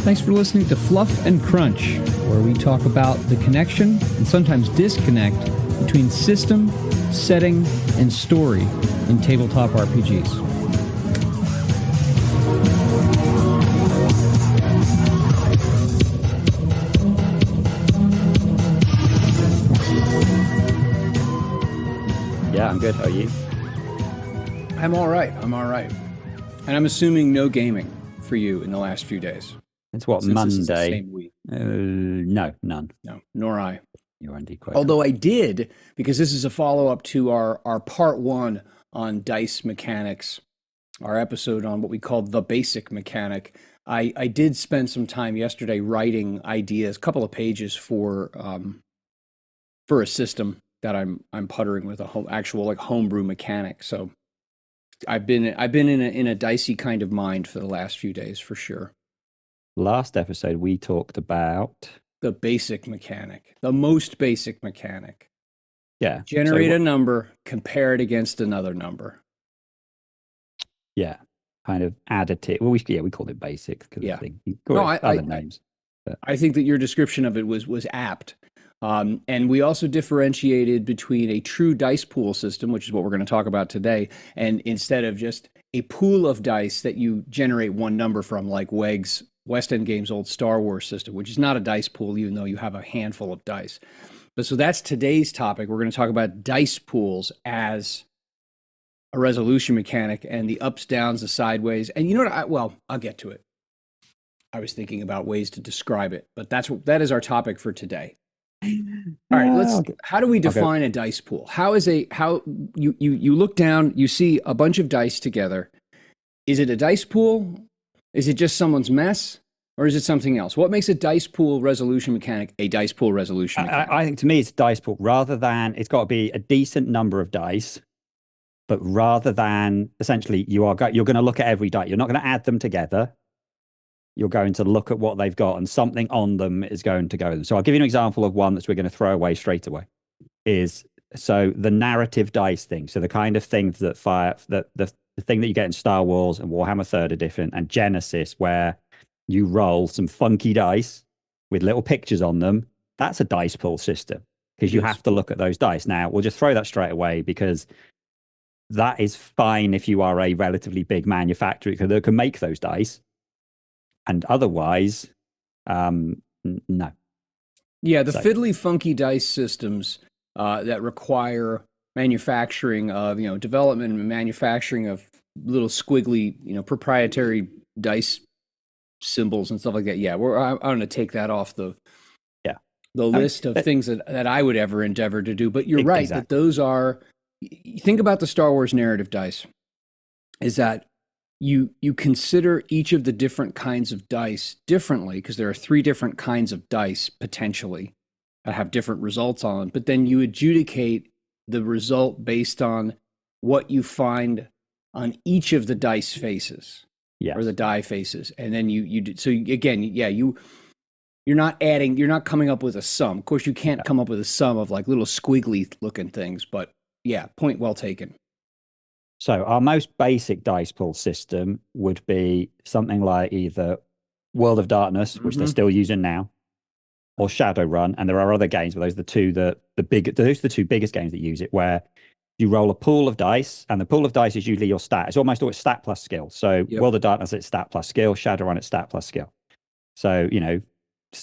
Thanks for listening to Fluff and Crunch, where we talk about the connection and sometimes disconnect between system, setting, and story in tabletop RPGs. Yeah, I'm good. How are you? I'm all right. And I'm assuming no gaming for you in the last few days. It's what, Since Monday? This is the same week. No, none. No, nor I. You're indeed quite Although I did, because this is a follow-up to our part one on dice mechanics, our episode on what we called the basic mechanic. I did spend some time yesterday writing ideas, a couple of pages for a system that I'm puttering with, actual like homebrew mechanic. So I've been in a dicey kind of mind for the last few days for sure. Last episode we talked about the basic mechanic, the most basic mechanic. Yeah. Generate a number, compare it against another number. Yeah. Kind of additive. Well, we called it basic because other names. But I think that your description of it was apt. And we also differentiated between a true dice pool system, which is what we're going to talk about today, and instead of just a pool of dice that you generate one number from, like West End Games' old Star Wars system, which is not a dice pool, even though you have a handful of dice. But so that's today's topic. We're going to talk about dice pools as a resolution mechanic and the ups, downs, the sideways. And you know what? I'll get to it. I was thinking about ways to describe it, but that is our topic for today. All right, how do we define a dice pool? How you look down, you see a bunch of dice together. Is it a dice pool? Is it just someone's mess? Or is it something else? What makes a dice pool resolution mechanic a dice pool resolution mechanic? I think to me it's dice pool rather than it's got to be a decent number of dice, but rather than essentially you're going to look at every die. You're not going to add them together. You're going to look at what they've got and something on them is going to go with them. So I'll give you an example of one that we're going to throw away straight away. So the narrative dice thing. So the kind of things that the thing that you get in Star Wars and Warhammer 3rd Edition and Genesis, where you roll some funky dice with little pictures on them. That's a dice pool system because you have to look at those dice. Now, we'll just throw that straight away because that is fine if you are a relatively big manufacturer that can make those dice. And otherwise, no. Yeah, the fiddly, funky dice systems that require manufacturing of, development and manufacturing of little squiggly, proprietary dice symbols and stuff like that. Yeah, I'm going to take that off the list of things that I would ever endeavor to do. But you're right that those are. Think about the Star Wars narrative dice. Is that you consider each of the different kinds of dice differently because there are 3 different kinds of dice potentially that have different results on them, but then you adjudicate the result based on what you find on each of the dice faces or the die faces. And then you're not coming up with a sum. Of course, you can't come up with a sum of like little squiggly looking things, but yeah, point well taken. So our most basic dice pool system would be something like either World of Darkness, which they're still using now, or Shadowrun. And there are other games, but those are the two biggest games that use it, where you roll a pool of dice, and the pool of dice is usually your stat. It's almost always stat plus skill. So World of Darkness, it's stat plus skill. Shadowrun, it's stat plus skill. So,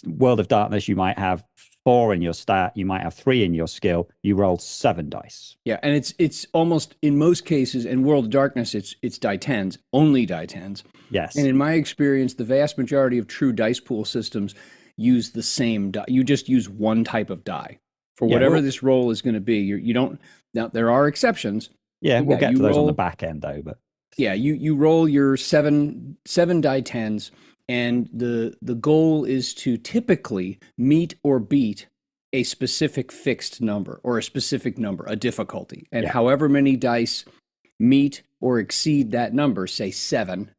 World of Darkness, you might have 4 in your stat, you might have 3 in your skill. You roll 7 dice. Yeah, and it's almost in most cases in World of Darkness, it's die tens, only die tens. Yes. And in my experience, the vast majority of true dice pool systems use the same die. You just use one type of die for whatever this roll is going to be. You don't. Now there are exceptions. Yeah, we'll get to those on the back end though. But yeah, you roll your seven die tens. And the goal is to typically meet or beat a specific fixed number or a specific number, a difficulty. And however many dice meet or exceed that number, say 7,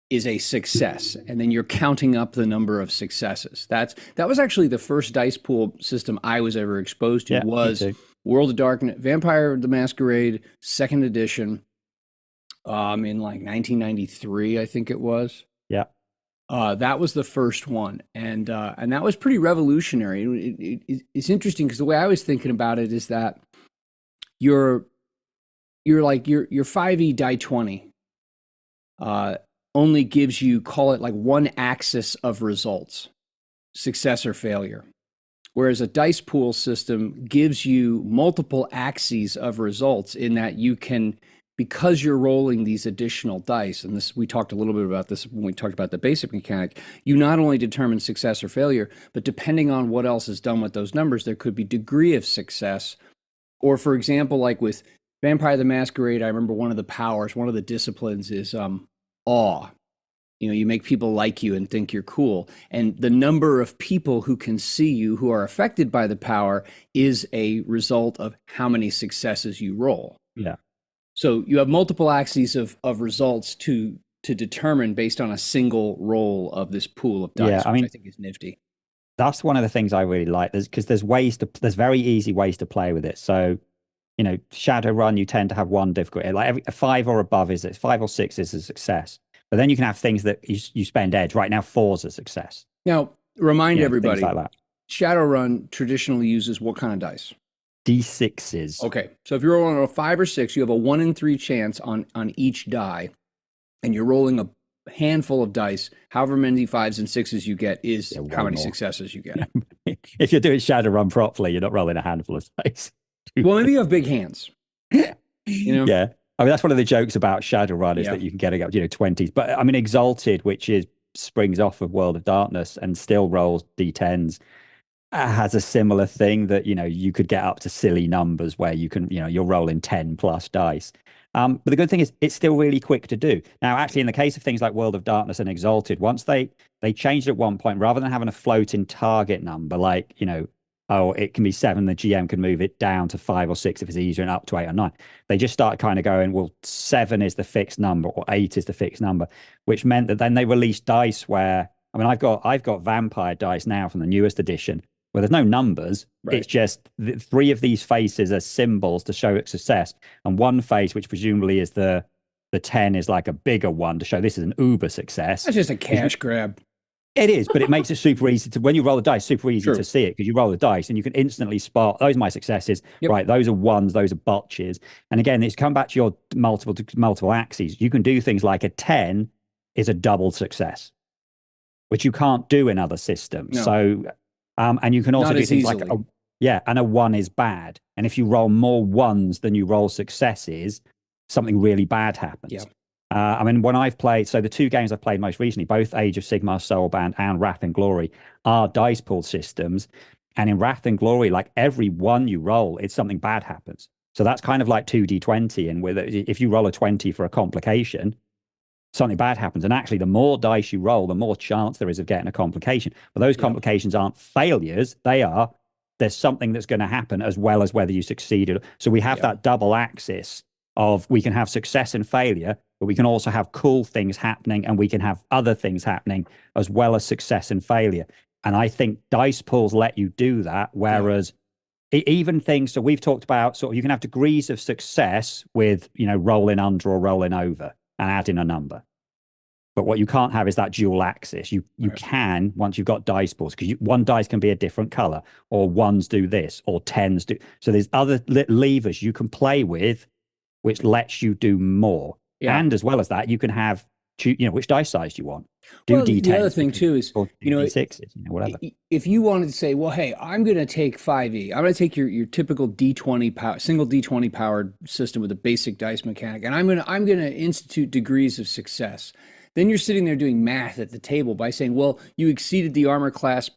is a success. And then you're counting up the number of successes. That was actually the first dice pool system I was ever exposed to was World of Darkness, Vampire the Masquerade, 2nd edition, in like 1993, I think it was. Yeah. That was the first one, and that was pretty revolutionary. It's interesting because the way I was thinking about it is that your your 5e die 20 uh, only gives you, call it like one axis of results, success or failure. Whereas a dice pool system gives you multiple axes of results in that you can, because you're rolling these additional dice, and this we talked a little bit about this when we talked about the basic mechanic, you not only determine success or failure, but depending on what else is done with those numbers, there could be degree of success. Or for example, like with Vampire the Masquerade, I remember one of the powers, one of the disciplines is awe. You know, you make people like you and think you're cool. And the number of people who can see you who are affected by the power is a result of how many successes you roll. Yeah. So you have multiple axes of results to determine based on a single roll of this pool of dice, Yeah, I which I mean, think is nifty. that's one of the things I really like. There's very easy ways to play with it. So, you know, Shadowrun, you tend to have one difficulty. Like a 5 or above is it, 5 or 6 is a success. But then you can have things that you spend edge. Right now, 4's a success. Now, remind You know, things everybody, like that. Shadowrun traditionally uses what kind of dice? D6s. Okay, so if you're rolling a 5 or 6, you have a 1 in 3 chance on each die, and you're rolling a handful of dice. However many 5s and 6s you get is Yeah, how way many more. successes you get. If you're doing Shadowrun properly, you're not rolling a handful of dice. Well, maybe you have big hands. You know? Yeah. I mean, that's one of the jokes about Shadowrun is Yeah. that you can get it up, 20s. But I mean, Exalted, which is springs off of World of Darkness and still rolls D10s, has a similar thing that, you could get up to silly numbers where you can, you're rolling 10 plus dice. But the good thing is it's still really quick to do. Now, actually, in the case of things like World of Darkness and Exalted, once they changed at one point, rather than having a floating target number, like, oh, it can be 7, the GM can move it down to 5 or 6 if it's easier and up to 8 or 9. They just started kind of going, well, 7 is the fixed number or 8 is the fixed number, which meant that then they released dice where, I mean, I've got vampire dice now from the newest edition where there's no numbers. Right. It's just 3 of these faces are symbols to show success. And one face, which presumably is the 10, is like a bigger one to show this is an uber success. That's just a cash grab. It is, but it makes it super easy when you roll the dice, super easy True. to see it because you roll the dice and you can instantly spot those are my successes. Yep. Right, those are ones, those are botches. And again, it's come back to your multiple axes. You can do things like a 10 is a double success, which you can't do in other systems. No. So, and you can also Not do as things easily. like and a 1 is bad. And if you roll more 1s than you roll successes, something really bad happens. Yeah. I mean, when I've played, so the 2 games I've played most recently, both Age of Sigmar Soulbound and Wrath and Glory, are dice pool systems. And in Wrath and Glory, like every 1 you roll, it's something bad happens. So that's kind of like 2d20. And if you roll a 20 for a complication, something bad happens. And actually, the more dice you roll, the more chance there is of getting a complication. But those complications aren't failures. There's something that's going to happen as well as whether you succeeded. So we have that double axis of we can have success and failure, but we can also have cool things happening and we can have other things happening as well as success and failure. And I think dice pools let you do that, whereas even things, so we've talked about sort of you can have degrees of success with, rolling under or rolling over and adding a number. But what you can't have is that dual axis. You can, once you've got dice pools, because one dice can be a different color, or 1s do this, or 10s do. So there's other levers you can play with which lets you do more. Yeah. And as well as that, you can have, which dice size you want. Well, the other thing too is, D6s, whatever. If you wanted to say, well, hey, I'm going to take 5e, I'm going to take your typical D20 power, single D20 powered system with a basic dice mechanic, and I'm going to institute degrees of success. Then you're sitting there doing math at the table by saying, well, you exceeded the armor class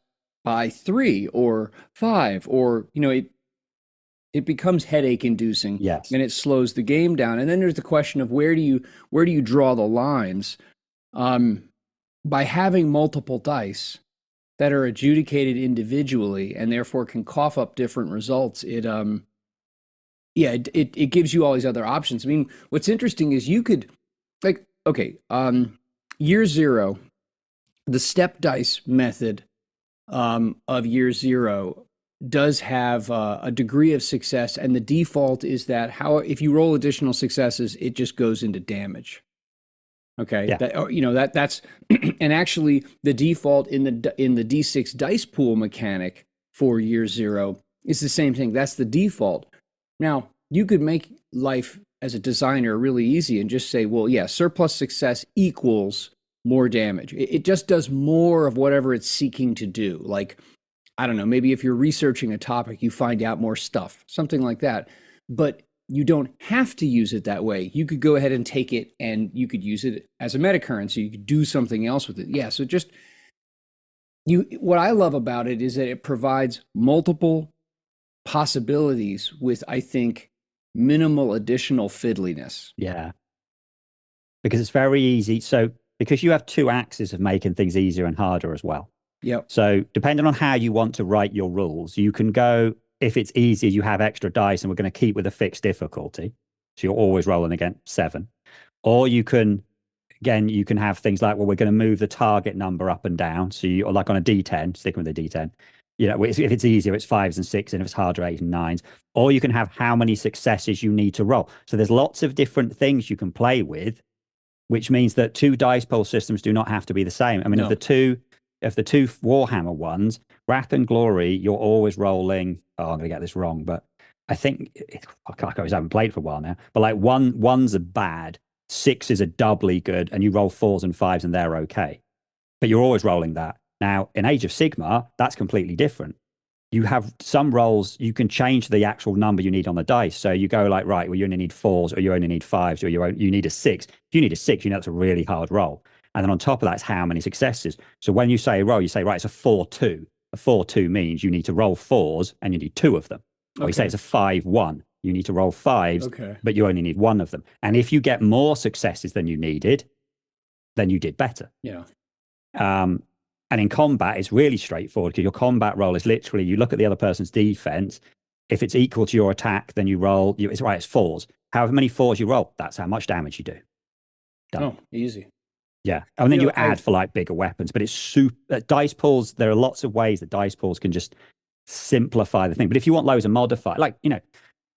by 3 or 5, or it becomes headache inducing. Yes. And it slows the game down. And then there's the question of where do you draw the lines? By having multiple dice that are adjudicated individually and therefore can cough up different results, it gives you all these other options. I mean, what's interesting is you could year 0, the step dice method of year 0 does have a degree of success, and the default is that if you roll additional successes, it just goes into damage. Okay, Yeah. that's and actually the default in the D6 dice pool mechanic for year zero is the same thing. That's the default. Now you could make life as a designer really easy and just say, well, yeah, surplus success equals more damage. It just does more of whatever it's seeking to do. Like, I don't know, maybe if you're researching a topic, you find out more stuff, something like that. But you don't have to use it that way. You could go ahead and take it and you could use it as a meta currency. You could do something else with it. Yeah. So just what I love about it is that it provides multiple possibilities with, I think, minimal additional fiddliness. Yeah. Because it's very easy. So because you have two axes of making things easier and harder as well. Yep. So depending on how you want to write your rules, you can go, if it's easier, you have extra dice and we're going to keep with a fixed difficulty. So you're always rolling against 7. Or you can, again, you can have things like, well, we're going to move the target number up and down. So you're like on a D10, sticking with a D10. If it's easier, it's 5s and 6s, and if it's harder, 8s and 9s. Or you can have how many successes you need to roll. So there's lots of different things you can play with, which means that 2 dice pool systems do not have to be the same. I mean, No. if the two Warhammer ones, Wrath and Glory, you're always rolling. Oh, I'm going to get this wrong, but I think I haven't played for a while now. But like ones are bad, 6s are doubly good, and you roll 4s and 5s, and they're okay. But you're always rolling that. Now, in Age of Sigmar, that's completely different. You have some rolls, you can change the actual number you need on the dice. So you go like, right, well, you only need 4s, or you only need 5s, or you need a 6. If you need a 6, you know that's a really hard roll. And then on top of that, it's how many successes. So when you say roll, you say, right, it's a 4-2. A 4-2 means you need to roll 4s and you need 2 of them. Or you say it's a 5-1. You need to roll 5s, but you only need 1 of them. And if you get more successes than you needed, then you did better. Yeah. And in combat, it's really straightforward because your combat roll is literally, you look at the other person's defense. If it's equal to your attack, then you roll, it's 4s. However many 4s you roll, that's how much damage you do. Done. Oh, easy. Yeah. And then you add for like bigger weapons, but it's super, dice pools, there are lots of ways that dice pools can just simplify the thing. But if you want loads of modify, like,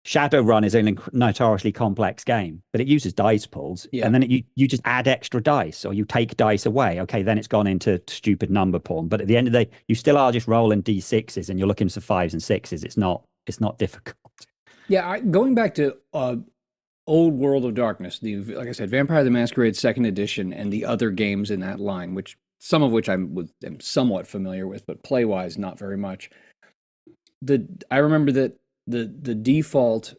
Shadowrun is a notoriously complex game, but it uses dice pools. Yeah. And then you just add extra dice, or you take dice away. Okay, then it's gone into stupid number porn. But at the end of the day, you still are just rolling D6s and you're looking for 5s and 6s. It's not difficult. Yeah, going back to old World of Darkness, like I said, Vampire the Masquerade 2nd edition, and the other games in that line, which some of which I'm somewhat familiar with, but play-wise, not very much. I remember that the default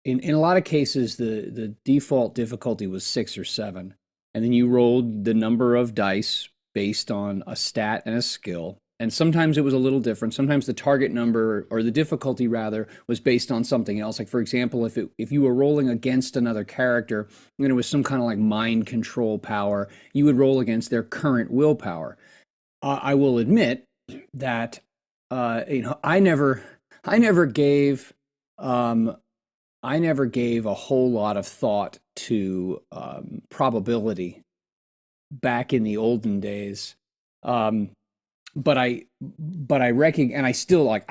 in a lot of cases the default difficulty was 6 or 7, and then you rolled the number of dice based on a stat and a skill, and sometimes it was a little different. Sometimes the target number, or the difficulty rather, was based on something else. Like, for example, if you were rolling against another character and it was some kind of like mind control power, you would roll against their current willpower. I will admit that I never gave a whole lot of thought to probability back in the olden days. But I recognize, and I still I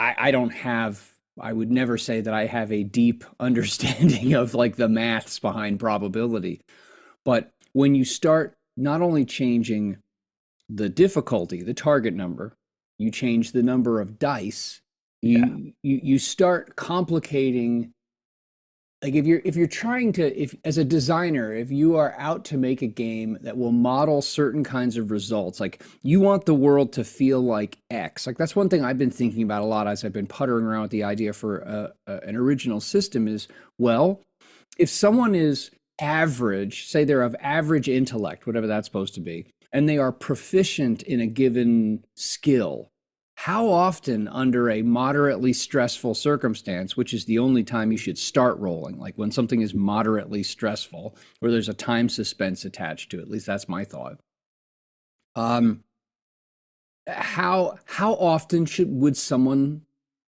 would never say that I have a deep understanding of like the maths behind probability. But when you start not only changing the difficulty, the target number, you change the number of dice. You start complicating. Like if you're trying to, if as a designer, if you are out to make a game that will model certain kinds of results, like you want the world to feel like X. Like that's one thing I've been thinking about a lot as I've been puttering around with the idea for an original system is, well, if someone is average, say they're of average intellect, whatever that's supposed to be, and they are proficient in a given skill, how often under a moderately stressful circumstance, which is the only time you should start rolling, like when something is moderately stressful, where there's a time suspense attached to it, at least that's my thought. How often would someone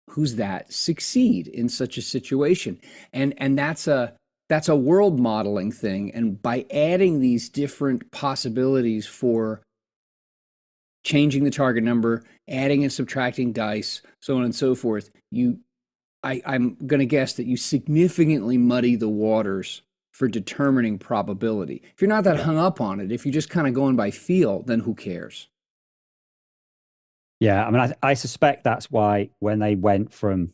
who's that succeed in such a situation? And that's a world modeling thing. And by adding these different possibilities for changing the target number, adding and subtracting dice, so on and so forth, I'm going to guess that you significantly muddy the waters for determining probability. If you're not that hung up on it, if you're just kind of going by feel, then who cares? Yeah, I mean, I suspect that's why when they went from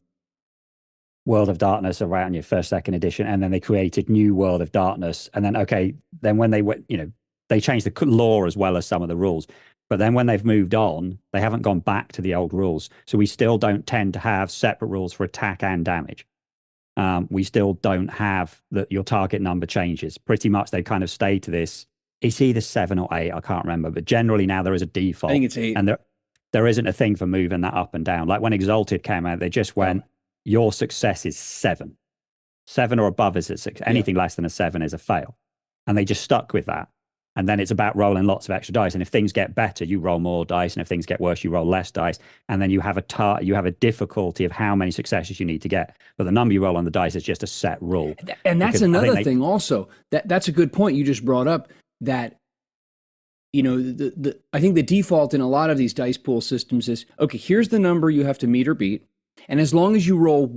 World of Darkness around your first, second edition, and then they created New World of Darkness, and then okay, then when they went, they changed the law as well as some of the rules. But then when they've moved on, they haven't gone back to the old rules. So we still don't tend to have separate rules for attack and damage. We still don't have that your target number changes. Pretty much they kind of stay to this. It's either 7 or 8, I can't remember. But generally now there is a default. I think it's 8. And there isn't a thing for moving that up and down. Like when Exalted came out, they just went, your success is 7. 7 or above is a 6. Anything less than a 7 is a fail. And they just stuck with that. And then it's about rolling lots of extra dice. And if things get better, you roll more dice. And if things get worse, you roll less dice. And then you have a difficulty of how many successes you need to get. But the number you roll on the dice is just a set rule. And that's another thing also. That's a good point you just brought up, that I think the default in a lot of these dice pool systems is, okay, here's the number you have to meet or beat. And as long as you roll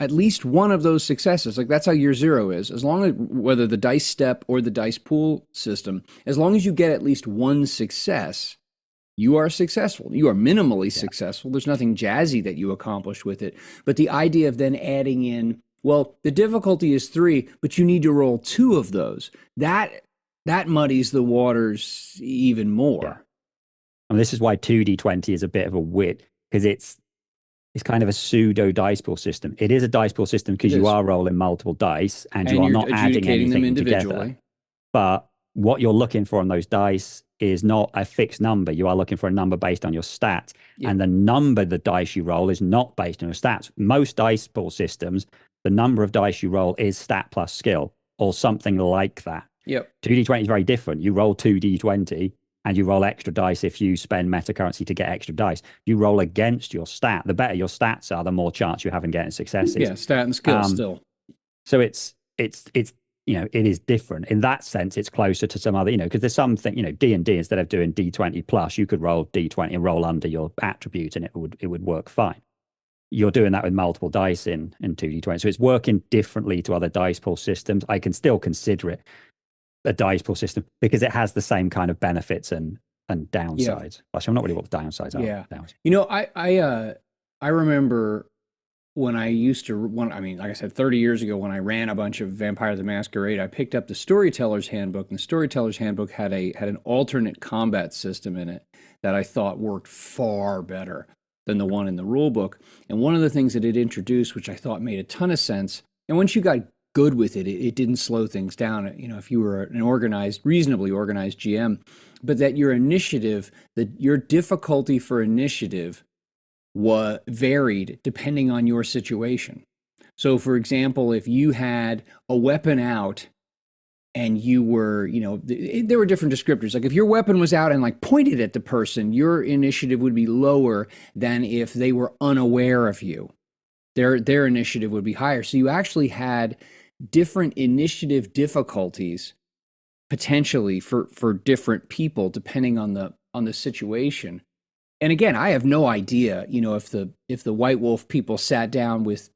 at least one of those successes, like that's how your 0 is, as long as, whether the dice step or the dice pool system, as long as you get at least one success, you are successful. You are minimally successful. There's nothing jazzy that you accomplish with it. But the idea of then adding in, well, the difficulty is 3, but you need to roll 2 of those, that muddies the waters even more. Yeah. And this is why 2d20 is a bit of a wit, because it's kind of a pseudo dice pool system. It is a dice pool system because you are rolling multiple dice and you are not adding anything together. But what you're looking for on those dice is not a fixed number. You are looking for a number based on your stats. Yep. And the number the dice you roll is not based on your stats. Most dice pool systems, the number of dice you roll is stat plus skill or something like that. Yep. 2d20 is very different. You roll 2d20 and you roll extra dice if you spend meta currency to get extra dice. You roll against your stat. The better your stats are, the more chance you have in getting successes. Yeah, stat and skill still. So it is different. In that sense, it's closer to some other, because there's something, D&D, instead of doing D20 plus, you could roll D20 and roll under your attribute and it would work fine. You're doing that with multiple dice in 2d20. So it's working differently to other dice pool systems. I can still consider it a dice pool system because it has the same kind of benefits and downsides. Yeah. Actually, I'm not really what the downsides are. Yeah. I remember when I used to, like I said, 30 years ago, when I ran a bunch of Vampire the Masquerade, I picked up the Storyteller's Handbook, and the Storyteller's Handbook had an alternate combat system in it that I thought worked far better than the one in the rule book. And one of the things that it introduced, which I thought made a ton of sense, and once you got good with it, it didn't slow things down, if you were an reasonably organized GM, but that your initiative, that your difficulty for initiative varied depending on your situation. So for example, if you had a weapon out and you were, there were different descriptors. Like if your weapon was out and like pointed at the person, your initiative would be lower than if they were unaware of you. Their initiative would be higher. So you actually had different initiative difficulties potentially for different people depending on the situation. And again, I have no idea, if the White Wolf people sat down with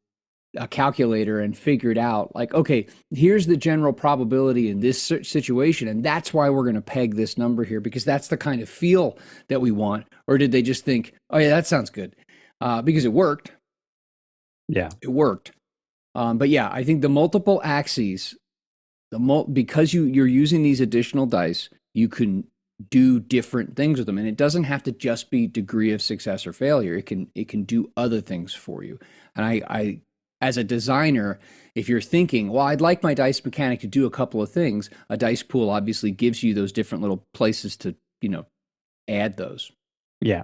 a calculator and figured out, like, okay, here's the general probability in this situation, and that's why we're going to peg this number here, because that's the kind of feel that we want. Or did they just think, oh yeah, that sounds good, because it worked. Yeah, it worked. But yeah, I think the multiple axes, because you're using these additional dice, you can do different things with them, and it doesn't have to just be degree of success or failure. It can do other things for you. And I as a designer, if you're thinking, well, I'd like my dice mechanic to do a couple of things, a dice pool obviously gives you those different little places to add those. Yeah.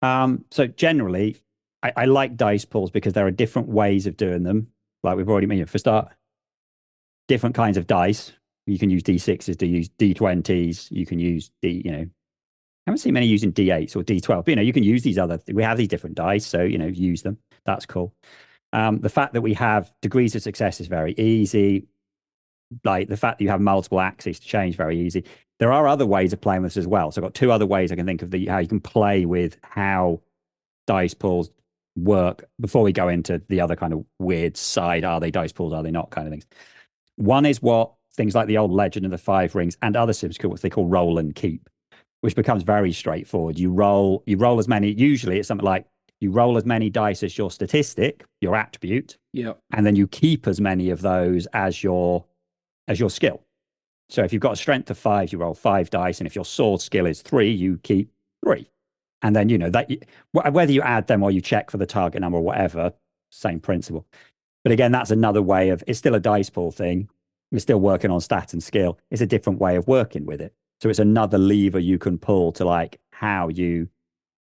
So generally, I like dice pools because there are different ways of doing them. Like we've already mentioned, for start, different kinds of dice. You can use D6s to use D20s. You can use I haven't seen many using D8s or D12, but you can use these we have these different dice, so use them. That's cool. The fact that we have degrees of success is very easy. Like the fact that you have multiple axes to change, very easy. There are other ways of playing this as well. So I've got 2 other ways I can think of how you can play with how dice pools work before we go into the other kind of weird side. Are they dice pools? Are they not? Kind of things. One is what things like the old Legend of the Five Rings and other Sims call what they call roll and keep, which becomes very straightforward. You roll as many. Usually, it's something like you roll as many dice as your statistic, your attribute, Yeah. and then you keep as many of those as your skill. So if you've got a strength of 5, you roll 5 dice, and if your sword skill is 3, you keep 3. And then that whether you add them or you check for the target number or whatever, same principle. But again, that's another way of, it's still a dice pool thing. We're still working on stat and skill. It's a different way of working with it. So it's another lever you can pull to like how you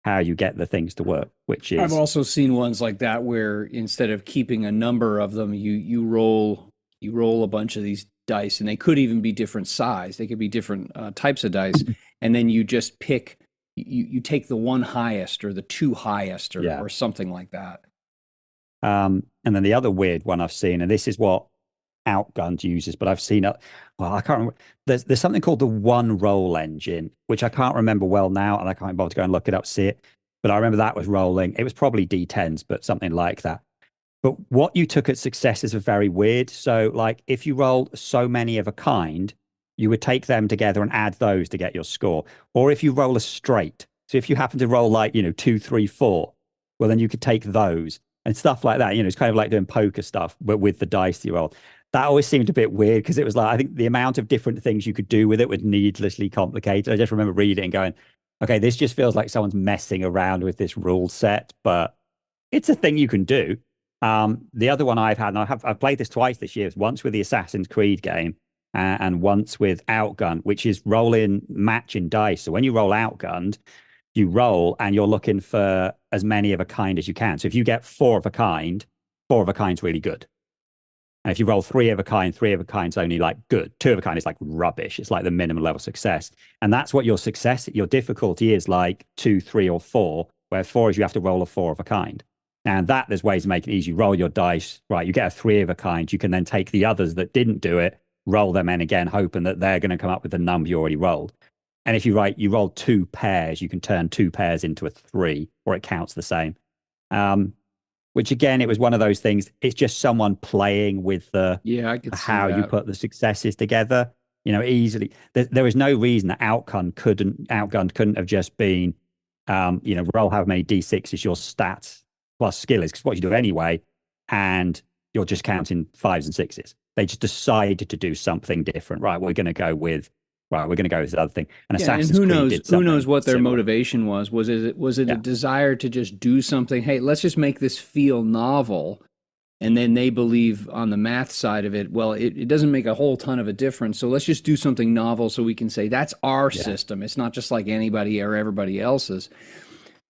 get the things to work, which I've is also seen ones like that where instead of keeping a number of them, you roll a bunch of these dice, and they could even be different size. They could be different types of dice, and then you just pick. You take the one highest or the two highest yeah. or something like that. And then the other weird one I've seen, and this is what Outgunned uses, but I've seen it. Well, I can't remember. There's something called the one roll engine, which I can't remember well now, and I can't bother to go and look it up, see it. But I remember that was rolling. It was probably D10s, but something like that. But what you took at successes are very weird. So, like, if you rolled so many of a kind, you would take them together and add those to get your score. Or if you roll a straight, so if you happen to roll like 2, 3, 4, well, then you could take those and stuff like that. It's kind of like doing poker stuff, but with the dice you roll. That always seemed a bit weird because it was like, I think the amount of different things you could do with it was needlessly complicated. I just remember reading it and going, okay, this just feels like someone's messing around with this rule set, but it's a thing you can do. The other one I've had, and I've played this twice this year, once with the Assassin's Creed game and once with Outgun, which is rolling matching dice. So when you roll Outgunned, you roll and you're looking for as many of a kind as you can. So if you get 4 of a kind, 4 of a kind's really good. And if you roll 3 of a kind, 3 of a kind's only like good. 2 of a kind is like rubbish. It's like the minimum level success. And that's what your difficulty is, like 2, 3, or 4, where 4 is you have to roll a 4 of a kind. And there's ways to make it easy. Roll your dice, right? You get a 3 of a kind. You can then take the others that didn't do it, roll them in again, hoping that they're going to come up with the number you already rolled. And if you roll 2 pairs, you can turn 2 pairs into a 3, or it counts the same. Which again, it was one of those things. It's just someone playing with I could see how you that. put the successes together. Easily. There was no reason that Outgunned couldn't have just been, roll how many d6 is your stats plus skill is, because what you do anyway, and you're just counting 5s and 6s. They just decided to do something different. Right, we're going to go with this other thing. And Assassin's and Creed who knows what their similar. motivation was? Was it a desire to just do something? Hey, let's just make this feel novel. And then they believe on the math side of it, well, it doesn't make a whole ton of a difference. So let's just do something novel so we can say that's our system. It's not just like anybody or everybody else's.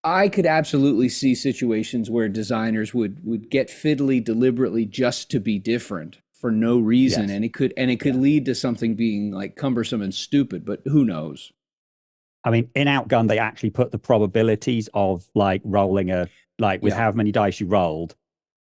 I could absolutely see situations where designers would get fiddly deliberately just to be different for no reason, Yes. and it could lead to something being like cumbersome and stupid, but who knows? I mean, in Outgun, they actually put the probabilities of like rolling with how many dice you rolled,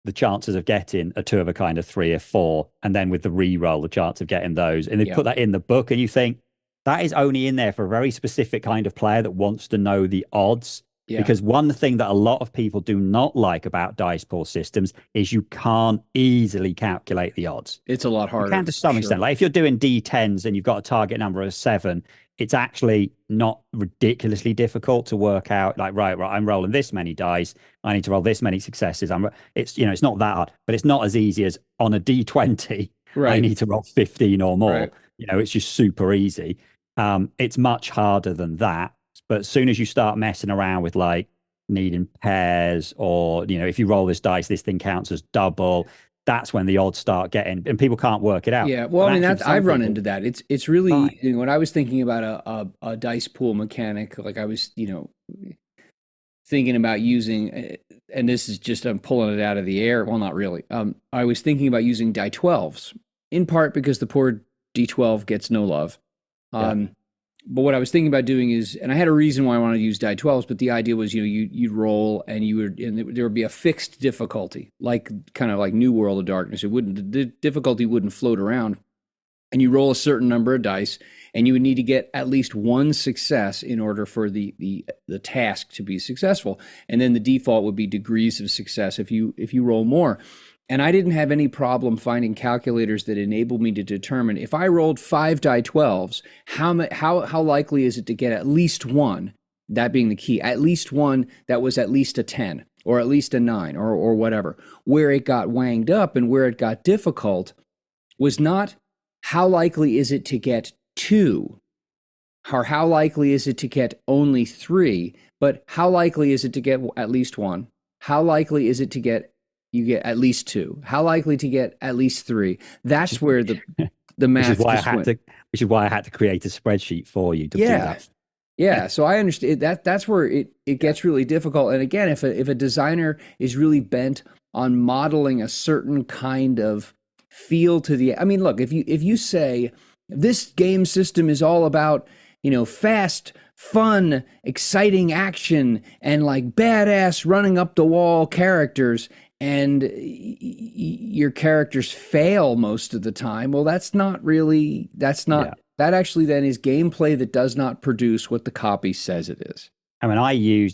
the chances of getting a 2 of a kind, a 3, a 4, and then with the re-roll, the chance of getting those. And they put that in the book, and you think that is only in there for a very specific kind of player that wants to know the odds. Yeah. Because one thing that a lot of people do not like about dice pool systems is you can't easily calculate the odds. It's a lot harder. You can to some extent. Like if you're doing D10s and you've got a target number of 7, it's actually not ridiculously difficult to work out. Like, right, I'm rolling this many dice. I need to roll this many successes. It's not that hard, but it's not as easy as on a D20. Right. I need to roll 15 or more. Right. It's just super easy. It's much harder than that. But as soon as you start messing around with like needing pairs, or if you roll this dice, this thing counts as double. That's when the odds start getting, and people can't work it out. Yeah, well, And I mean, actually, I've run people- into that. It's really Fine. when I was thinking about a dice pool mechanic, like I was thinking about using, and this is just I'm pulling it out of the air. Well, not really. I was thinking about using die 12s, in part because the poor D12 gets no love. But what I was thinking about doing is, and I had a reason why I wanted to use die 12s, but the idea was, you'd roll and there would be a fixed difficulty, kind of like New World of Darkness. The difficulty wouldn't float around, and you roll a certain number of dice, and you would need to get at least one success in order for the task to be successful. And then the default would be degrees of success if you roll more. And I didn't have any problem finding calculators that enabled me to determine if I rolled 5 die 12s, how likely is it to get at least one, that being the key, at least one that was at least a 10 or at least a 9 or whatever. Where it got wanged up and where it got difficult was not how likely is it to get two, or how likely is it to get only three, but how likely is it to get at least one? How likely is it to get you get at least two? How likely to get at least three? That's where the which is math why just went. which is why I had to create a spreadsheet for you to do Yeah. that. Yeah, so I understand that that's where it gets really difficult. And again, if a designer is really bent on modeling a certain kind of feel to the, I mean, look, if you say this game system is all about, fast, fun, exciting action and like badass running up the wall characters, and your characters fail most of the time, well, that's not Yeah. that actually then is gameplay that does not produce what the copy says it is. I mean,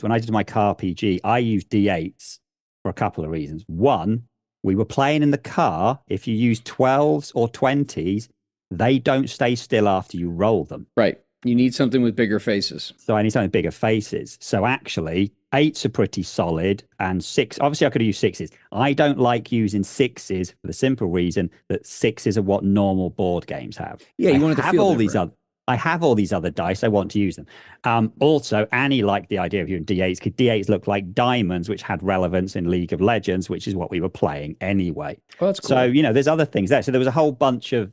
when I did my car PG, I used D8s for a couple of reasons. One, we were playing in the car. If you use 12s or 20s, they don't stay still after you roll them. Right. You need something with bigger faces. So I need something with bigger faces. So actually, 8s are pretty solid, and six. Obviously, I could have used 6s. I don't like using 6s for the simple reason that 6s are what normal board games have. Yeah, you want it to feel all different. I have all these other dice. I want to use them. Also, Annie liked the idea of using D8s because D8s look like diamonds, which had relevance in League of Legends, which is what we were playing anyway. Oh, that's cool. So, there's other things there. So there was a whole bunch of,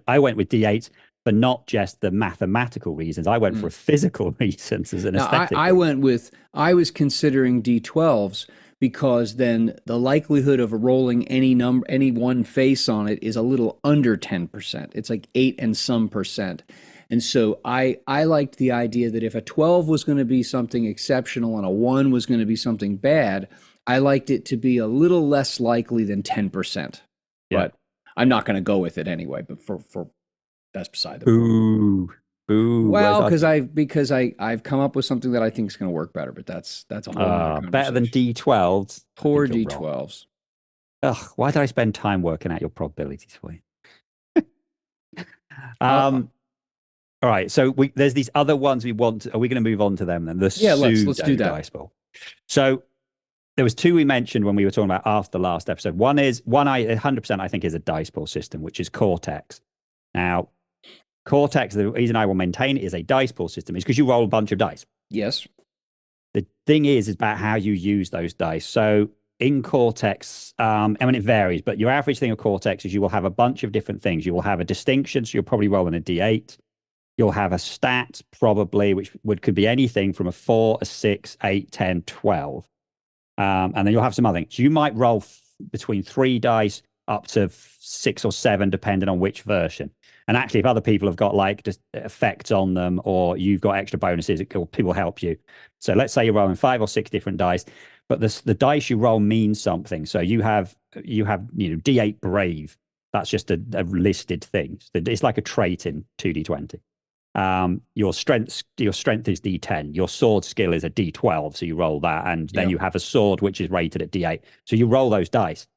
I went with D8s, but not just the mathematical reasons. I went for physical reasons as an aesthetic. I was considering D12s because then the likelihood of rolling any one face on it is a little under 10%. It's like 8 and some percent. And so I liked the idea that if a 12 was going to be something exceptional and a 1 was going to be something bad, I liked it to be a little less likely than 10%. Yeah. But I'm not going to go with it anyway, but for that's beside the point. Boo. Well, because I've come up with something that I think is going to work better, but that's a whole other better than D12s. Poor D12s. Ugh, why did I spend time working out your probabilities for you? All right, so there's these other ones we want. Are we going to move on to them then? Yeah, let's do that. Dice bowl. So there was two we mentioned when we were talking about after the last episode. One I 100% I think is a dice bowl system, which is Cortex. Now, Cortex, the reason I will maintain it is a dice pool system is because you roll a bunch of dice. Yes. The thing is about how you use those dice. So in Cortex, I mean, it varies, but your average thing of Cortex is you will have a bunch of different things. You will have a distinction, so you're probably rolling a D8. You'll have a stat, probably, which could be anything from a 4, a 6, 8, 10, 12. And then you'll have some other things. You might roll between 3 dice up to 6 or 7, depending on which version. And actually, if other people have got like just effects on them or you've got extra bonuses, people help you. So let's say you're rolling 5 or 6 different dice, but the dice you roll means something. So you have D8 Brave. That's just a listed thing. It's like a trait in 2D20. Your strength is D10. Your sword skill is a D12, so you roll that, and then you have a sword which is rated at D8. So you roll those dice.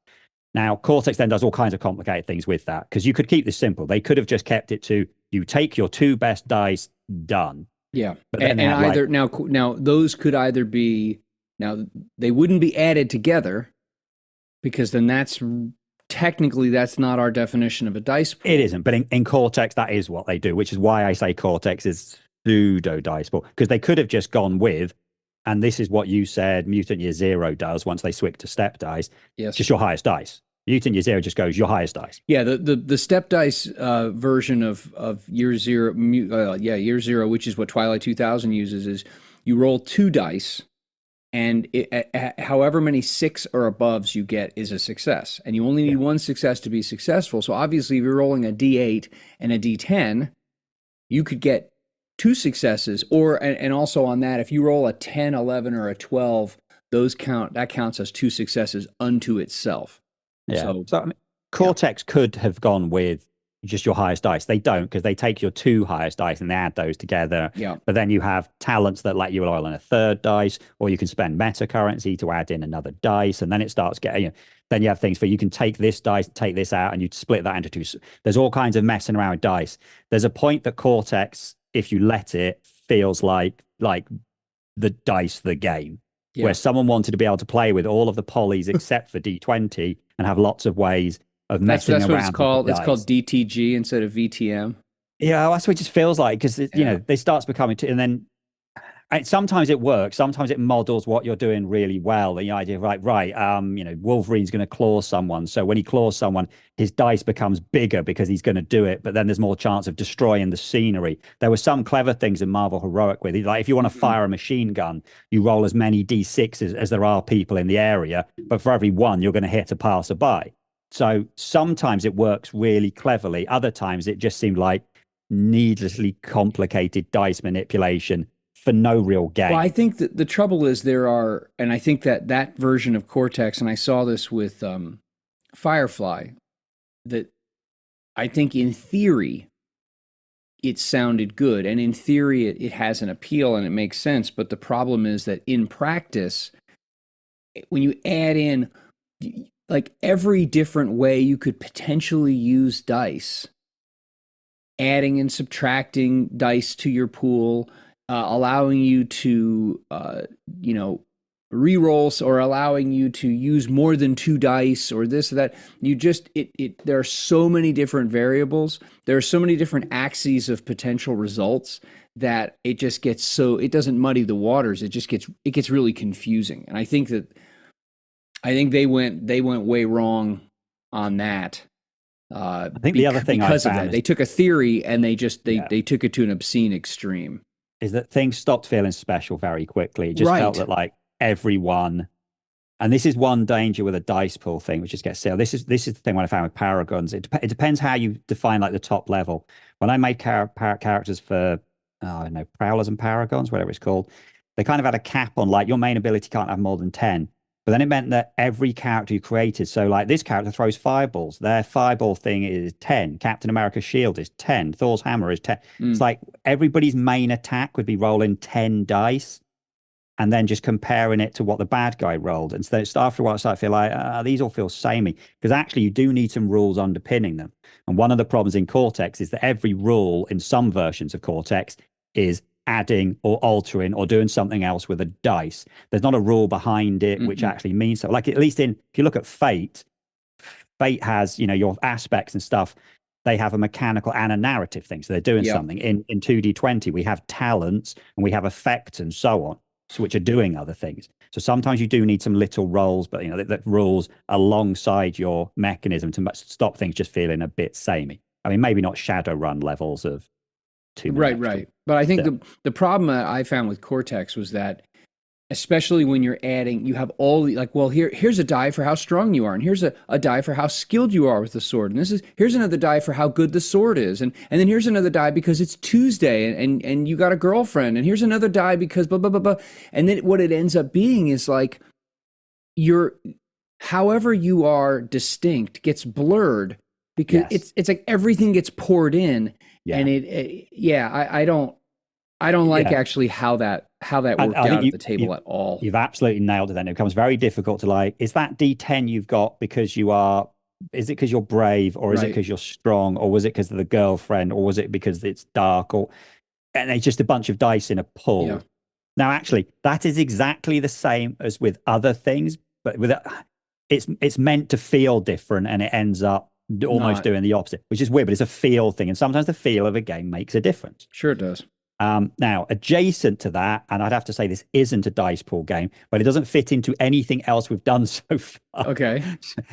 Now, Cortex then does all kinds of complicated things with that, because you could keep this simple. They could have just kept it to you take your 2 best dice, done. Yeah, but then and either now those could either be they wouldn't be added together, because then that's not our definition of a dice pool. It isn't, but in Cortex that is what they do, which is why I say Cortex is pseudo dice pool, because they could have just gone with. And this is what you said Mutant Year Zero does once they switch to step dice. Yes. Just your highest dice. Mutant Year Zero just goes your highest dice. Yeah, the step dice version of Year Zero, Year Zero, which is what Twilight 2000 uses, is you roll 2 dice, and however many 6 or aboves you get is a success. And you only need 1 success to be successful. So obviously, if you're rolling a D8 and a D10, you could get 2 successes, and also on that, if you roll a 10, 11, or a 12, that counts as 2 successes unto itself. Yeah. So I mean, Cortex could have gone with just your highest dice. They don't, because they take your two highest dice and they add those together. Yeah. But then you have talents that let you roll on a third dice, or you can spend meta currency to add in another dice, and then it starts getting. Then you have things where you can take this dice, take this out, and you split that into two. There's all kinds of messing around with dice. There's a point that Cortex, if you let it, feels like the dice the game, where someone wanted to be able to play with all of the polys except for D20 and have lots of ways of messing That's around. what it's called. With it's called DTG instead of VTM. Yeah, that's what it just feels like, because they starts becoming and then sometimes it works, sometimes it models what you're doing really well. The idea of Wolverine's going to claw someone, so when he claws someone, his dice becomes bigger because he's going to do it, but then there's more chance of destroying the scenery. There were some clever things in Marvel Heroic with it, like if you want to fire a machine gun, you roll as many D6s as there are people in the area, but for every one you're going to hit a passerby. So sometimes it works really cleverly, other times it just seemed like needlessly complicated dice manipulation for no real gain. Well, I think that the trouble is and I think that version of Cortex, and I saw this with Firefly, that I think in theory it sounded good, and in theory it has an appeal and it makes sense. But the problem is that in practice, when you add in like every different way you could potentially use dice, adding and subtracting dice to your pool, allowing you to, rerolls, or allowing you to use more than two dice, or this or that. There are so many different variables. There are so many different axes of potential results that it just gets it doesn't muddy the waters. It gets really confusing. And I think they went way wrong on that. I think the other thing because of that, they took a theory and they took it to an obscene extreme. Is that things stopped feeling special very quickly. It just felt that like everyone, and this is one danger with a dice pool thing, which just gets silly. This is the thing when I found with Paragons. It depends how you define like the top level. When I made characters for I don't know, Prowlers and Paragons, whatever it's called, they kind of had a cap on like your main ability can't have more than 10. But then it meant that every character you created, so like this character throws fireballs, their fireball thing is 10. Captain America's shield is 10. Thor's hammer is 10. It's like everybody's main attack would be rolling 10 dice and then just comparing it to what the bad guy rolled. And so after a while, I started to feel like, these all feel samey, because actually you do need some rules underpinning them. And one of the problems in Cortex is that every rule in some versions of Cortex is adding or altering or doing something else with a dice. There's not a rule behind it which actually means so. Like at least if you look at Fate has, your aspects and stuff, they have a mechanical and a narrative thing. So they're doing something. In 2D20, we have talents and we have effects and so on, which are doing other things. So sometimes you do need some little roles, but that rules alongside your mechanism to stop things just feeling a bit samey. I mean, maybe not Shadowrun levels of Right. But I think the problem that I found with Cortex was that, especially when you're adding, you have all the, like, well, here's a die for how strong you are, and here's a die for how skilled you are with the sword, and here's another die for how good the sword is, and then here's another die because it's Tuesday and you got a girlfriend, and here's another die because blah blah blah blah. And then what it ends up being is like however you are distinct gets blurred, because it's like everything gets poured in. And I don't like actually how that worked out at the table at all. You've absolutely nailed it. Then it becomes very difficult to like, is that D10 you've got because is it because you're brave, or is it because you're strong, or was it because of the girlfriend, or was it because it's dark, and it's just a bunch of dice in a pool. Yeah. Now, actually, that is exactly the same as with other things, but it's meant to feel different, and it ends up almost doing the opposite, which is weird, but it's a feel thing. And sometimes the feel of a game makes a difference. Sure it does. Now, adjacent to that, and I'd have to say this isn't a dice pool game, but it doesn't fit into anything else we've done so far. Okay.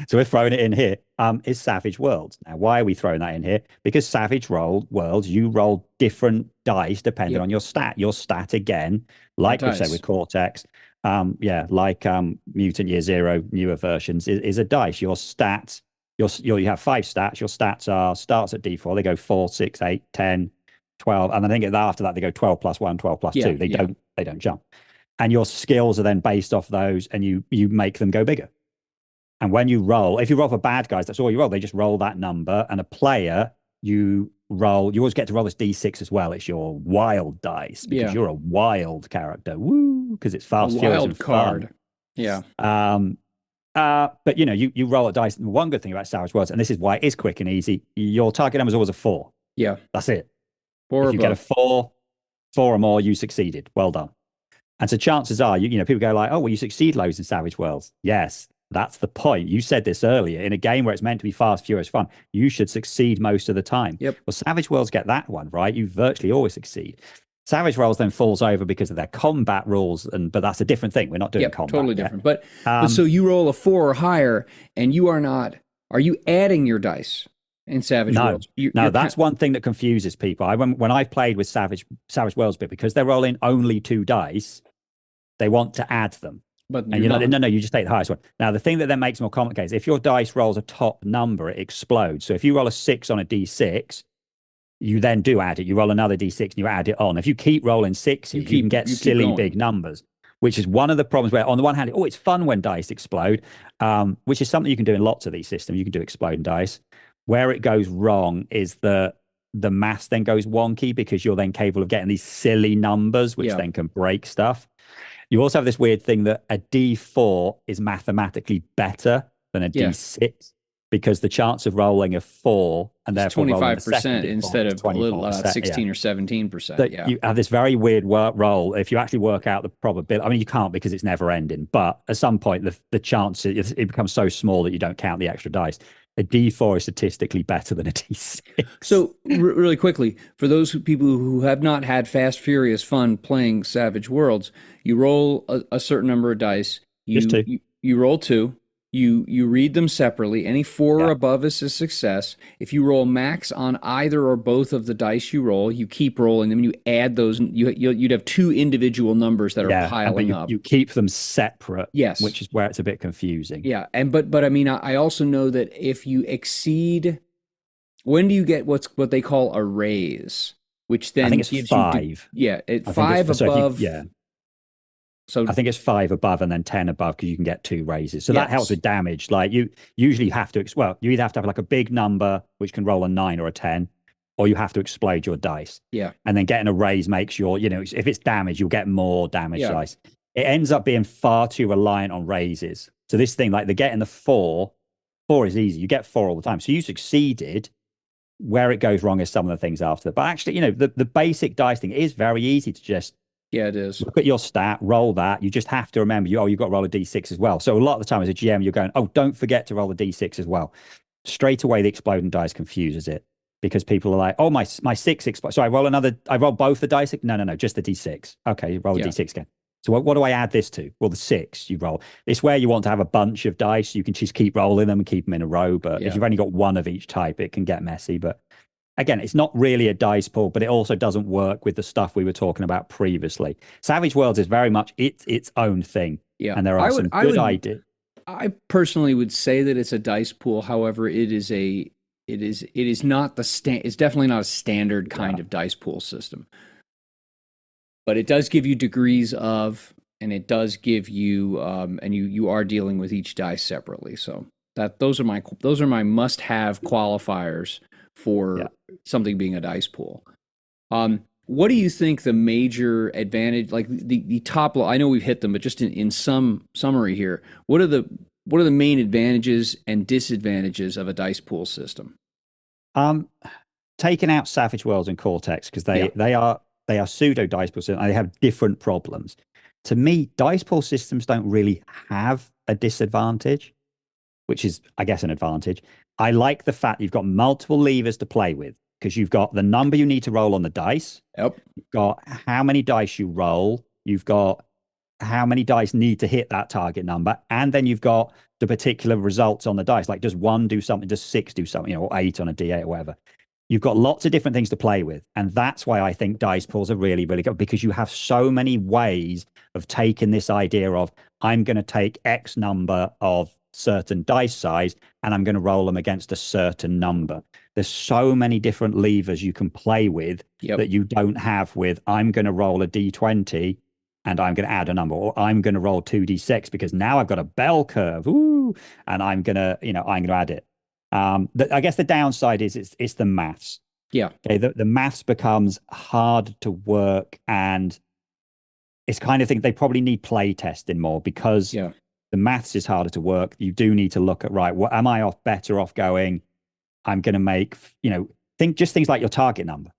So we're throwing it in here, is Savage Worlds. Now, why are we throwing that in here? Because Savage Worlds, you roll different dice depending on your stat. Your stat, again, like we said with Cortex, Mutant Year Zero, newer versions, is a dice. Your stats, you have 5 stats. Your stats starts at D4. They go 4, 6, 8, 10, 12, and I think after that they go 12 plus 1, 12 plus 2. They don't jump. And your skills are then based off those, and you make them go bigger. And when you roll, if you roll for bad guys, that's all you roll. They just roll that number, and a player you roll. You always get to roll this d6 as well. It's your wild dice because Yeah. you're a wild character. Woo! Because it's A fast, furious, and wild fun. card. Yeah. But you roll a dice. And one good thing about Savage Worlds, and this is why it is quick and easy, your target number is always a 4. Yeah. That's it. Four If or you get a above. 4 or more, you succeeded. Well done. And so chances are, people go like, oh, well, you succeed loads in Savage Worlds. Yes, that's the point. You said this earlier. In a game where it's meant to be fast, furious, fun, you should succeed most of the time. Yep. Well, Savage Worlds get that one, right? You virtually always succeed. Savage Worlds then falls over because of their combat rules, but that's a different thing. We're not doing combat totally yet. different. But so you roll a 4 or higher, and you are not. Are you adding your dice in Savage Worlds? No, that's one thing that confuses people. When I've played with Savage Worlds, but because they're rolling only 2 dice, they want to add them. But and you're not. No, you just take the highest one. Now, the thing that then makes it more complicated is if your dice rolls a top number, it explodes. So if you roll a 6 on a d6, you then do add it. You roll another d6 and you add it on. If you keep rolling 6s, you can get silly big numbers, which is one of the problems where, on the one hand, it's fun when dice explode, which is something you can do in lots of these systems. You can do exploding dice. Where it goes wrong is the maths then goes wonky because you're then capable of getting these silly numbers, which then can break stuff. You also have this weird thing that a D4 is mathematically better than a D6 because the chance of rolling a 4 and therefore 25% instead of a little 16 or 17%. You have this very weird roll. If you actually work out the probability, I mean, you can't because it's never ending, but at some point the chance it becomes so small that you don't count the extra dice. A D4 is statistically better than a D6. So really quickly, for those people who have not had fast, furious fun playing Savage Worlds, you roll a certain number of dice. You roll 2. You read them separately. Any 4 or above is a success. If you roll max on either or both of the dice you roll, you keep rolling them. And you add those. You'd have 2 individual numbers that are piling up. You keep them separate. Yes, which is where it's a bit confusing. Yeah, but I mean, I also know that if you exceed, when do you get what they call a raise, which then I think it's gives 5. You 5 above. So I think it's 5 above and then 10 above because you can get 2 raises. So that helps with damage. Like you usually have to, you either have to have like a big number, which can roll a 9 or a 10, or you have to explode your dice. Yeah. And then getting a raise makes sure, if it's damage, you'll get more damage dice. It ends up being far too reliant on raises. So this thing, like getting the 4 is easy. You get 4 all the time. So you succeeded. Where it goes wrong is some of the things after. But actually, the basic dice thing is very easy to just it is. Look at your stat, roll that. You just have to remember, you've got to roll a d6 as well. So a lot of the time as a GM, you're going, oh, don't forget to roll a d6 as well. Straight away, the exploding dice confuses it because people are like, oh, my 6 explodes. So I roll both the dice. No, just the d6. Okay, roll the d6 again. So what do I add this to? Well, the 6 you roll. It's where you want to have a bunch of dice. You can just keep rolling them and keep them in a row. But if you've only got one of each type, it can get messy. But again, it's not really a dice pool, but it also doesn't work with the stuff we were talking about previously. Savage Worlds is very much its own thing. Yeah. And there are some good ideas. I personally would say that it's a dice pool. However, it is not it's definitely not a standard kind of dice pool system. But it does give you degrees of, and it does give you, and you are dealing with each dice separately. So those are my must-have qualifiers for something being a dice pool. What do you think the major advantage, like the top? I know we've hit them, but just in some summary here, what are the main advantages and disadvantages of a dice pool system? Taking out Savage Worlds and Cortex because they are pseudo dice pool systems and they have different problems. To me, dice pool systems don't really have a disadvantage, which is, I guess, an advantage. I like the fact you've got multiple levers to play with because you've got the number you need to roll on the dice. Yep. You've got how many dice you roll. You've got how many dice need to hit that target number. And then you've got the particular results on the dice. Like, does 1 do something? Does 6 do something? Or 8 on a D8 or whatever. You've got lots of different things to play with. And that's why I think dice pools are really, really good because you have so many ways of taking this idea of, I'm going to take X number of certain dice size and I'm going to roll them against a certain number. There's so many different levers you can play with that you don't have with, I'm going to roll a D20 and I'm going to add a number, or I'm going to roll 2d6 because now I've got a bell curve. Ooh, and I'm going to add it. I guess the downside is it's the maths. Yeah. Okay, the maths becomes hard to work, and it's kind of thing they probably need play testing more because Yeah. the maths is harder to work. You do need to look at, right, what am I better off going? I'm going to make, think things like your target number.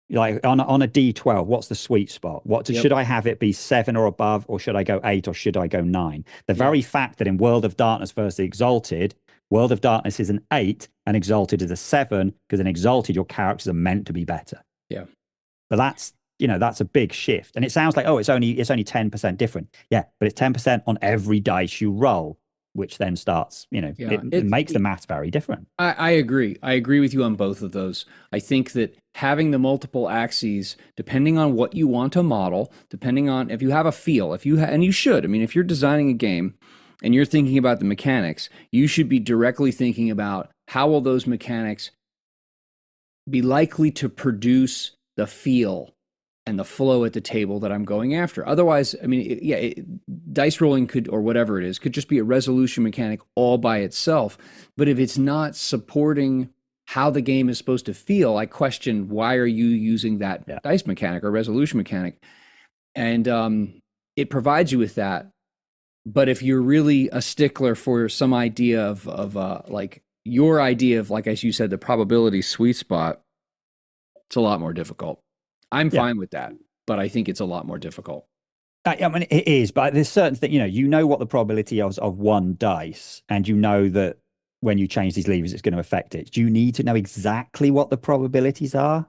Like on a D12, what's the sweet spot? Should I have it be 7 or above, or should I go 8, or should I go 9? The very fact that in World of Darkness versus Exalted, World of Darkness is an 8 and Exalted is a 7, because in Exalted your characters are meant to be better. Yeah. But that's a big shift. And it sounds like, oh, it's only 10% different. Yeah, but it's 10% on every dice you roll, which then starts, it makes the maths very different. I agree. I agree with you on both of those. I think that having the multiple axes, depending on what you want to model, depending on if you have a feel, and you should, I mean, if you're designing a game and you're thinking about the mechanics, you should be directly thinking about how will those mechanics be likely to produce the feel and the flow at the table that I'm going after. Otherwise, I mean, dice rolling could, or whatever it is, could just be a resolution mechanic all by itself. But if it's not supporting how the game is supposed to feel, I question, why are you using that dice mechanic or resolution mechanic? And it provides you with that. But if you're really a stickler for some idea of like your idea of, like, as you said, the probability sweet spot, it's a lot more difficult. I'm fine with that, but I think it's a lot more difficult. I mean, it is, but there's certain things, you know what the probability of one dice, and you know that when you change these levers, it's going to affect it. Do you need to know exactly what the probabilities are?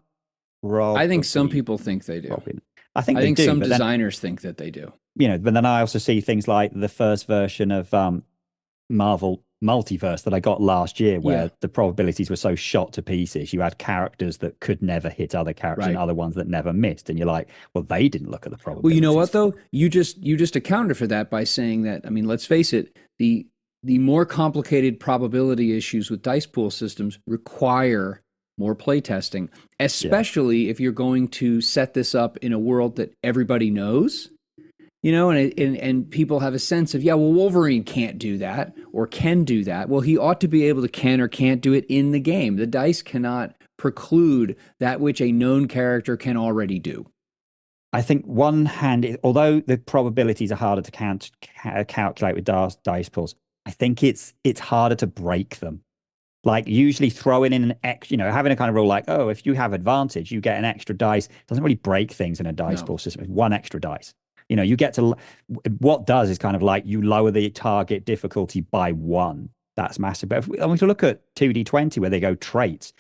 I think some people think they do. Probably. I think some designers think that they do. But then I also see things like the first version of Marvel Multiverse that I got last year, where the probabilities were so shot to pieces. You had characters that could never hit other characters and other ones that never missed, and you're like, well, they didn't look at the probabilities. Well, you know what though? You just accounted for that by saying that. I mean, let's face it, the more complicated probability issues with dice pool systems require more playtesting, especially if you're going to set this up in a world that everybody knows. And people have a sense of, well, Wolverine can't do that or can do that. Well, he ought to be able to can or can't do it in the game. The dice cannot preclude that which a known character can already do. I think one hand, although the probabilities are harder to calculate with dice pools, I think it's harder to break them. Like usually throwing in having a kind of rule like, oh, if you have advantage, you get an extra dice. It doesn't really break things in a dice pool system. It's one extra dice. You get to, what does is kind of like you lower the target difficulty by 1. That's massive. But if we look at 2D20 where they go traits,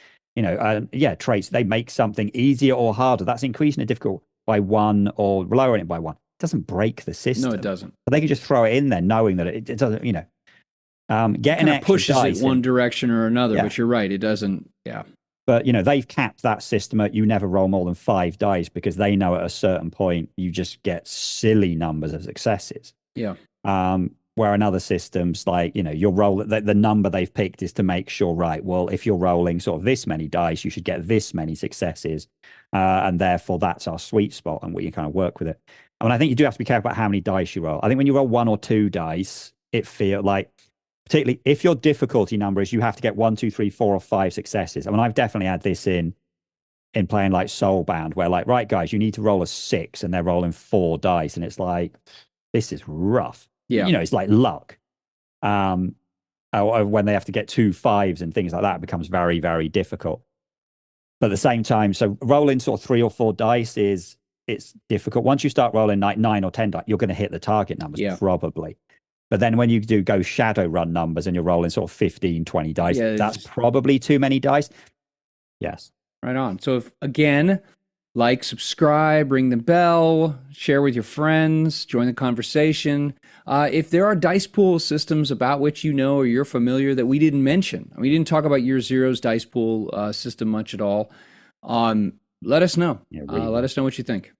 traits, they make something easier or harder. That's increasing the difficulty by 1 or lowering it by 1. It doesn't break the system. No, it doesn't. But they can just throw it in there knowing that it doesn't, getting extra pushes it one direction or another, but you're right. It doesn't. Yeah. But, they've capped that system at you never roll more than 5 dice because they know at a certain point you just get silly numbers of successes. Yeah. Where in other systems, like, your roll, the number they've picked is to make sure, right, well, if you're rolling sort of this many dice, you should get this many successes. And therefore, that's our sweet spot and we can kind of work with it. I mean, I think you do have to be careful about how many dice you roll. I think when you roll 1 or 2 dice, it feels like, particularly if your difficulty number is you have to get 1, 2, 3, 4, or 5 successes. I mean, I've definitely had this in playing like Soulbound, where like, right, guys, you need to roll a 6 and they're rolling 4 dice. And it's like, this is rough. Yeah. It's like luck. Or when they have to get 2 5s and things like that, it becomes very, very difficult. But at the same time, so rolling sort of 3 or 4 dice it's difficult. Once you start rolling like 9 or 10 dice, you're going to hit the target numbers, probably. But then when you do go Shadowrun numbers and you're rolling sort of 15, 20 dice, that's probably too many dice. Yes. Right on. So again, like, subscribe, ring the bell, share with your friends, join the conversation. If there are dice pool systems about which or you're familiar that we didn't mention, we didn't talk about Year Zero's dice pool system much at all, let us know. Let us know what you think.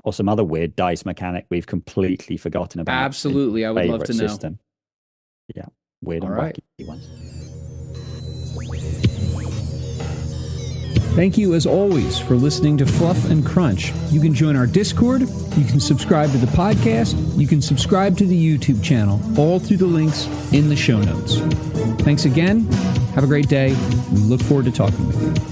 Or some other weird dice mechanic we've completely forgotten about. Absolutely, I would love to know. System. Yeah, weird and wacky ones. Thank you, as always, for listening to Fluff and Crunch. You can join our Discord, you can subscribe to the podcast, you can subscribe to the YouTube channel, all through the links in the show notes. Thanks again. Have a great day. We look forward to talking with you.